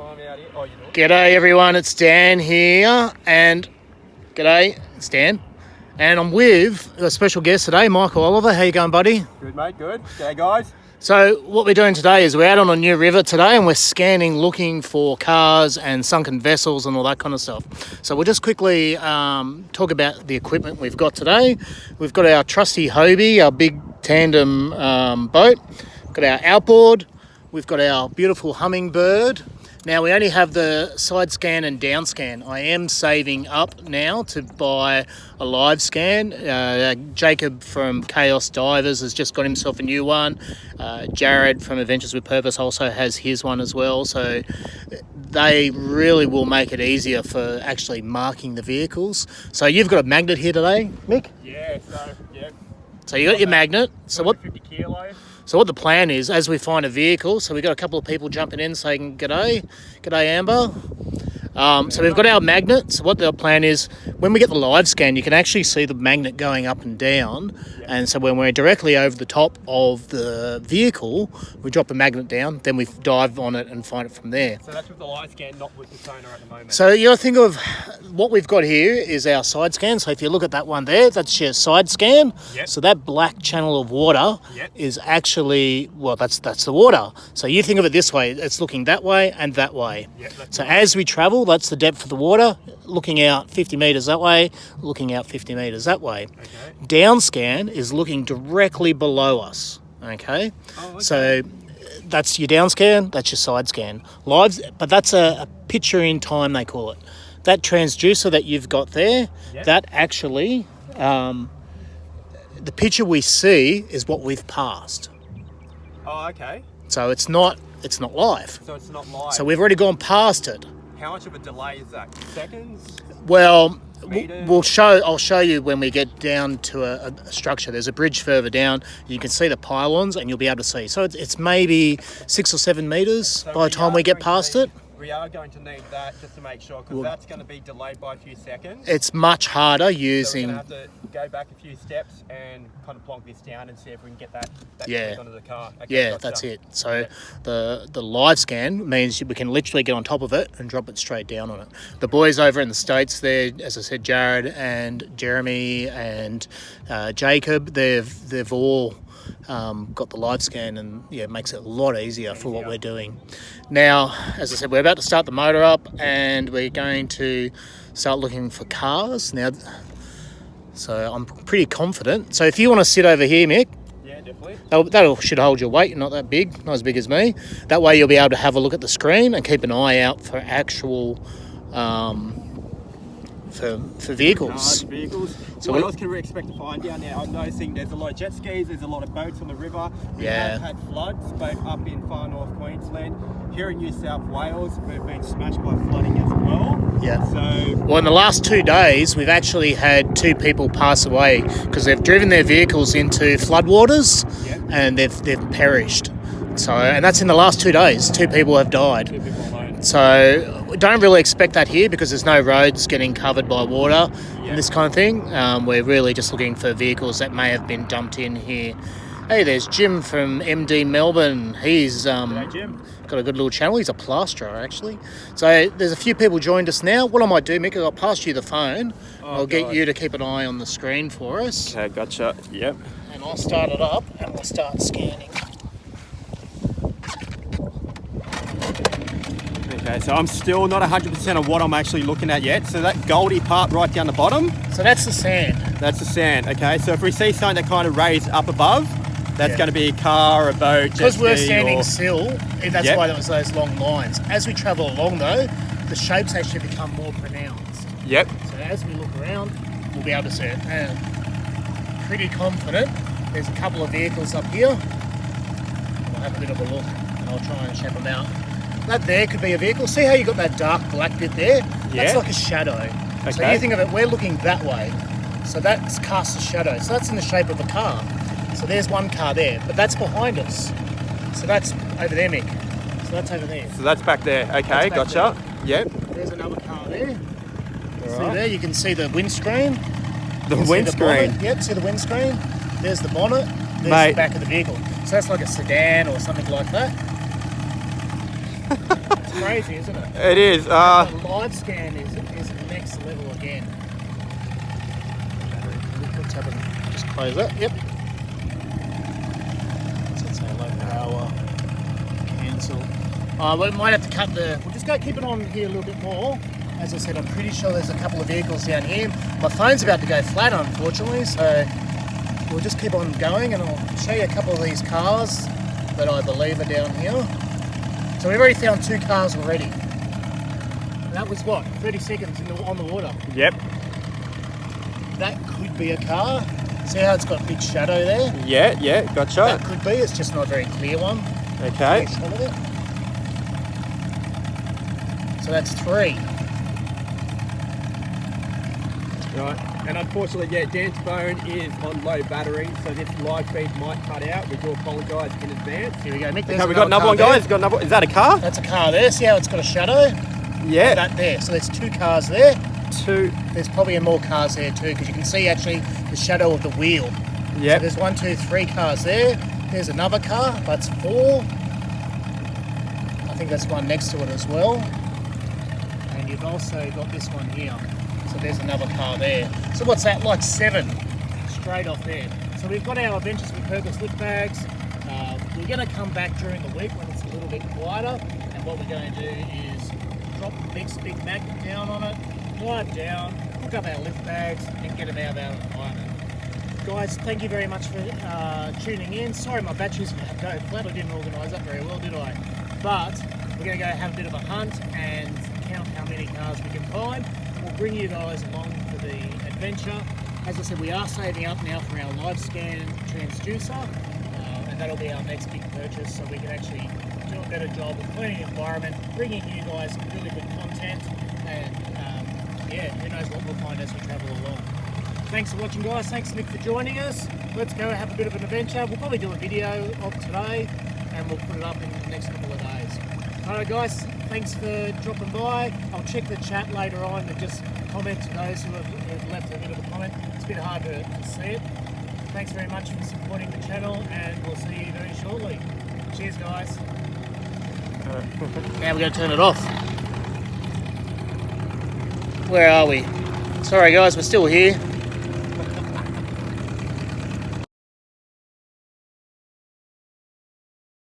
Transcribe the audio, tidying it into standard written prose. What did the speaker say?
I'm out here. Oh, you know. G'day everyone, it's Dan here, and g'day, it's Dan, and I'm with a special guest today, Michael Oliver. How you going, buddy? Good, mate, good. G'day, guys. So what we're doing today is we're out on a new river today, and we're scanning, looking for cars and sunken vessels and all that kind of stuff. So we'll just quickly talk about the equipment we've got today. We've got our trusty Hobie, our big tandem boat. We've got our outboard. We've got our beautiful Hummingbird. Now, we only have the side scan and down scan. I am saving up now to buy a live scan. Jacob from Chaos Divers has just got himself a new one. Jared from Adventures with Purpose also has his one as well. So they really will make it easier for actually marking the vehicles. So you've got a magnet here today, Mick? Yeah, So you got your magnet. So what? 50 kilos. So what the plan is, as we find a vehicle, so we've got a couple of people jumping in saying, g'day Amber. So we've got our magnet. So what the plan is, when we get the live scan, you can actually see the magnet going up and down. Yep. And so when we're directly over the top of the vehicle, we drop the magnet down, then we dive on it and find it from there. So that's with the live scan, not with the sonar at the moment. So you got to think of what we've got here is our side scan. So if you look at that one there, that's your side scan. Yep. So that black channel of water is actually, well, that's the water. So you think of it this way, it's looking that way and that way. Yep, so as we travel, that's the depth of the water, looking out 50 metres that way, looking out 50 metres that way. Okay. Down scan is looking directly below us, okay? Oh, okay. So that's your down scan, that's your side scan. Live, but that's a picture in time, they call it. That transducer that you've got there, that actually, the picture we see is what we've passed. Oh, okay. So it's not live. So it's not live. So we've already gone past it. How much of a delay is that? Seconds? Well, Meters? I'll show you when we get down to a structure. There's a bridge further down. You can see the pylons, and you'll be able to see. So it's maybe 6 or 7 meters So by the time we get past it. We are going to need that just to make sure, because that's going to be delayed by a few seconds. It's much harder So using. we're going to have to go back a few steps and kind of plonk this down and see if we can get that Yeah. onto the car. Okay, Yeah, gotcha. that's it. So the live scan means we can literally get on top of it and drop it straight down on it. The boys over in the States there, as I said, Jared and Jeremy and Jacob, they've all got the live scan, and it makes it a lot easier for what we're doing. Now, as I said, we're about to start the motor up, and we're going to start looking for cars now. So I'm pretty confident. So if you want to sit over here, Mick, Yeah, definitely. that should hold your weight. You're not that big, not as big as me. That way you'll be able to have a look at the screen and keep an eye out for actual for vehicles. Vehicles. So What else can we expect to find down there? I'm noticing there's a lot of jet skis, there's a lot of boats on the river. We have had floods, both up in far north Queensland. Here in New South Wales, we've been smashed by flooding as well. Yeah. So, Well, in the last 2 days, we've actually had 2 people pass away because they've driven their vehicles into floodwaters and they've perished. So, and that's in the last 2 days. 2 people have died. 2 people alone. So we don't really expect that here because there's no roads getting covered by water and this kind of thing. We're really just looking for vehicles that may have been dumped in here. Hey, there's Jim from MD Melbourne. He's G'day, Jim. got a good little channel. He's a plasterer, actually. So there's a few people joined us now. What I might do, Mick, I'll pass you the phone. I'll get you to keep an eye on the screen for us. Okay, gotcha. Yep. And I'll start it up and we'll start scanning. Okay, so I'm still not 100% of what I'm actually looking at yet. So that goldy part right down the bottom, So that's the sand. that's the sand. Okay, so if we see something that kind of raised up above, that's going to be a car, a boat, jet Because we're ski, standing or- still, that's Yep. why there was those long lines. As we travel along, though, the shapes actually become more pronounced. Yep. So as we look around, we'll be able to see it. And pretty confident there's a couple of vehicles up here. We'll have a bit of a look and I'll try and check them out. That there could be a vehicle. See how you got that dark black bit there? That's like a shadow. So Okay. you think of it, we're looking that way. So that's casts a shadow. So that's in the shape of a car. So there's one car there, but that's behind us. So that's over there, Mick. So that's over there. So that's back there. Okay, back gotcha. Yep. There's another car there. See Alright. there, you can see the windscreen. The See the windscreen. bonnet. Yep, see the windscreen. There's the bonnet. There's Mate. the back of the vehicle. So that's like a sedan or something like that. crazy, isn't it? It is. The live scan is next level again. What's happening? Just close it. Yep. So it's a low power. Cancel. We might have to cut the. We'll just go keep it on here a little bit more. As I said, I'm pretty sure there's a couple of vehicles down here. My phone's about to go flat, unfortunately, so we'll just keep on going, and I'll show you a couple of these cars that I believe are down here. So we've already found 2 cars already. And that was what, 30 seconds on the water. Yep. That could be a car. See how it's got a big shadow there? Yeah, gotcha. That could be, it's just not a very clear one. Okay. Clear shot of it. So that's 3. Right. And unfortunately, yeah, Dan's phone is on low battery, so this live feed might cut out. We do apologise in advance. Here we go, Mick. Okay, we got another one, guys. Got another. Is that a car? That's a car there. See how it's got a shadow? Yeah. That there. So there's 2 cars there. 2. There's probably more cars there too, because you can see actually the shadow of the wheel. Yeah. So there's 1, 2, 3 cars there. There's another car. That's 4. I think that's one next to it as well. And you've also got this one here. So there's another car there. So what's that? Like 7 straight off there. So we've got our Adventures with Purpose lift bags. We're going to come back during the week when it's a little bit quieter. And what we're going to do is drop the Big Mac down on it, wipe down, hook up our lift bags, and get them out of our environment. Guys, thank you very much for tuning in. Sorry my batteries go flat. I didn't organise that very well, did I? But we're going to go have a bit of a hunt and count how many cars we can find. We'll bring you guys along for the adventure. As I said, we are saving up now for our live scan transducer, and that'll be our next big purchase, so we can actually do a better job of cleaning the environment, bringing you guys some really good content, and yeah, who knows what we'll find as we travel along. Thanks for watching, guys. Thanks, Mick, for joining us. Let's go have a bit of an adventure. We'll probably do a video of today, and we'll put it up in the next couple of days. Alright guys, thanks for dropping by. I'll check the chat later on and just comment to those who have left a bit of a comment. It's a bit hard to see it. Thanks very much for supporting the channel, and we'll see you very shortly. Cheers guys. Now we're going to turn it off. Where are we? Sorry guys, we're still here.